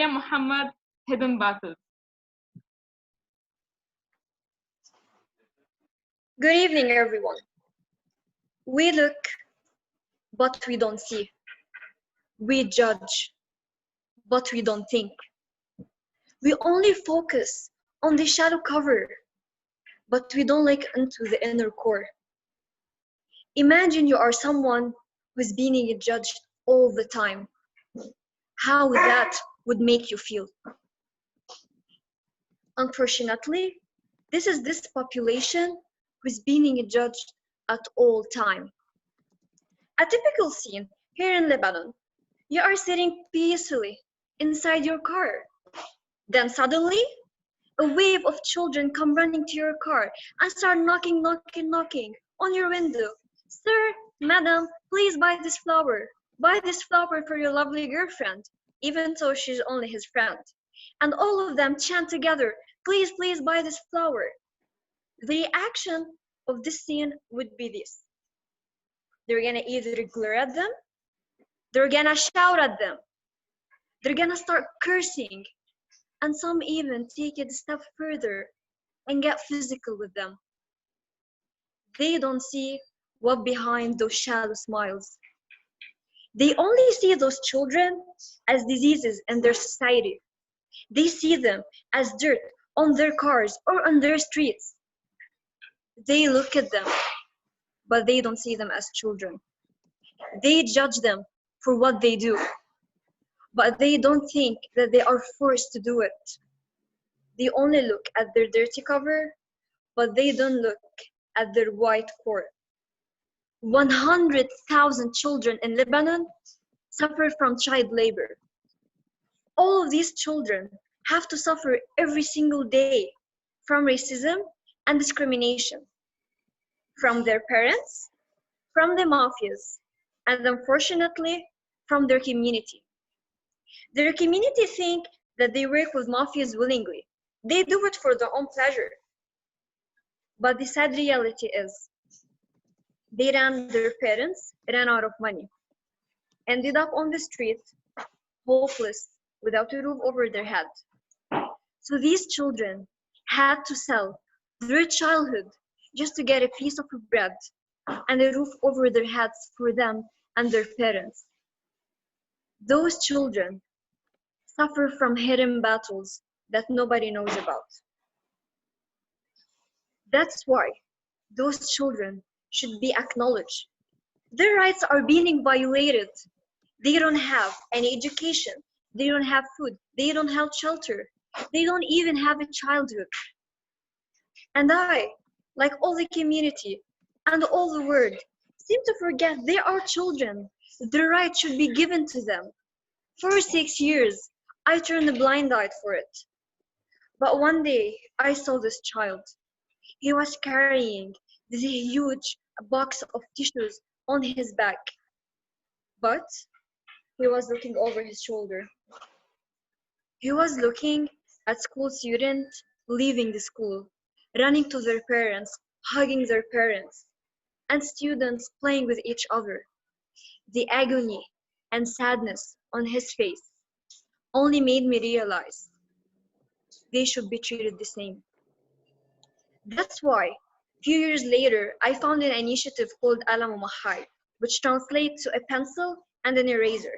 Mariam Mohammad, Hidden Battles. Good evening, everyone. We look, but we don't see. We judge, but we don't think. We only focus on the shadow cover, but we don't look into the inner core. Imagine you are someone who's being judged all the time. How that would make you feel. Unfortunately, this population who's being judged at all time. A typical scene here in Lebanon. You are sitting peacefully inside your car. Then suddenly, a wave of children come running to your car and start knocking on your window. Sir, madam, please buy this flower. Buy this flower for your lovely girlfriend, even though she's only his friend. And all of them chant together, please, please buy this flower. The reaction of this scene would be this. They're gonna either glare at them, they're gonna shout at them, they're gonna start cursing, and some even take it a step further and get physical with them. They don't see what behind those shallow smiles. They only see those children as diseases in their society. They see them as dirt on their cars or on their streets. They look at them, but they don't see them as children. They judge them for what they do, but they don't think that they are forced to do it. They only look at their dirty cover, but they don't look at their white core. 100,000 children in Lebanon suffer from child labor. All of these children have to suffer every single day from racism and discrimination, from their parents, from the mafias, and unfortunately, from their community. Their community think that they work with mafias willingly. They do it for their own pleasure. But the sad reality is, their parents ran out of money, ended up on the street, hopeless, without a roof over their head. So these children had to sell their childhood just to get a piece of bread and a roof over their heads for them and their parents. Those children suffer from hidden battles that nobody knows about. That's why those children should be acknowledged. Their rights are being violated. They don't have any education. They don't have food. They don't have shelter. They don't even have a childhood. And I, like all the community and all the world, seem to forget they are children. Their rights should be given to them. For 6 years, I turned a blind eye for it. But one day, I saw this child. He was carrying this huge box of tissues on his back. But he was looking over his shoulder. He was looking at school students leaving the school, running to their parents, hugging their parents, and students playing with each other. The agony and sadness on his face only made me realize they should be treated the same. That's why, a few years later, I founded an initiative called Alam Mahai, which translates to a pencil and an eraser.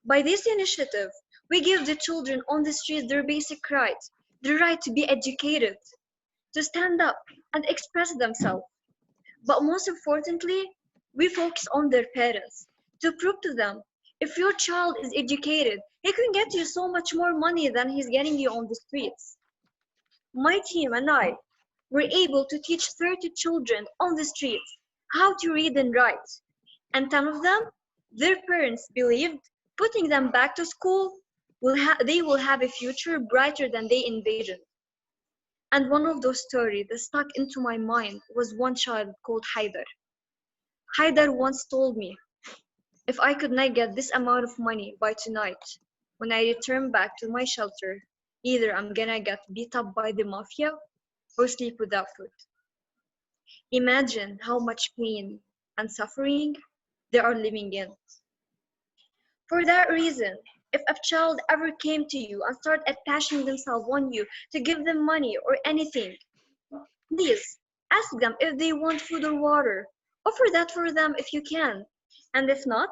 By this initiative, we give the children on the street their basic rights, the right to be educated, to stand up and express themselves. But most importantly, we focus on their parents, to prove to them, if your child is educated, he can get you so much more money than he's getting you on the streets. My team and I were able to teach 30 children on the streets how to read and write. And 10 of them, their parents believed putting them back to school, they will have a future brighter than they envisioned. And one of those stories that stuck into my mind was one child called Haidar. Haidar once told me, if I could not get this amount of money by tonight, when I return back to my shelter, either I'm gonna get beat up by the mafia or sleep without food. Imagine how much pain and suffering they are living in. For that reason, If a child ever came to you and started attaching themselves on you to give them money or anything, please ask them if they want food or water. Offer that for them if you can. And if not,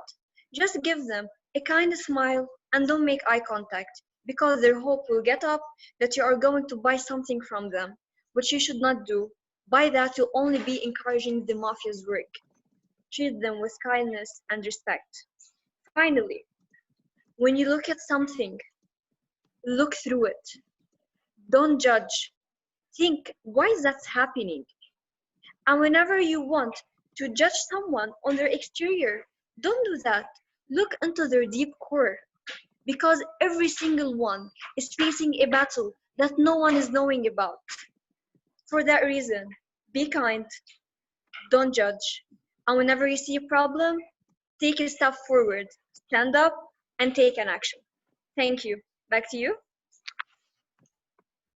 just give them a kind smile and don't make eye contact because their hope will get up that you are going to buy something from them, which you should not do. By that, you'll only be encouraging the mafia's work. Treat them with kindness and respect. Finally, when you look at something, look through it. Don't judge. Think, why is that happening? And whenever you want to judge someone on their exterior, don't do that. Look into their deep core. Because every single one is facing a battle that no one is knowing about. For that reason, be kind, don't judge. And whenever you see a problem, take a step forward, stand up, and take an action. Thank you. Back to you.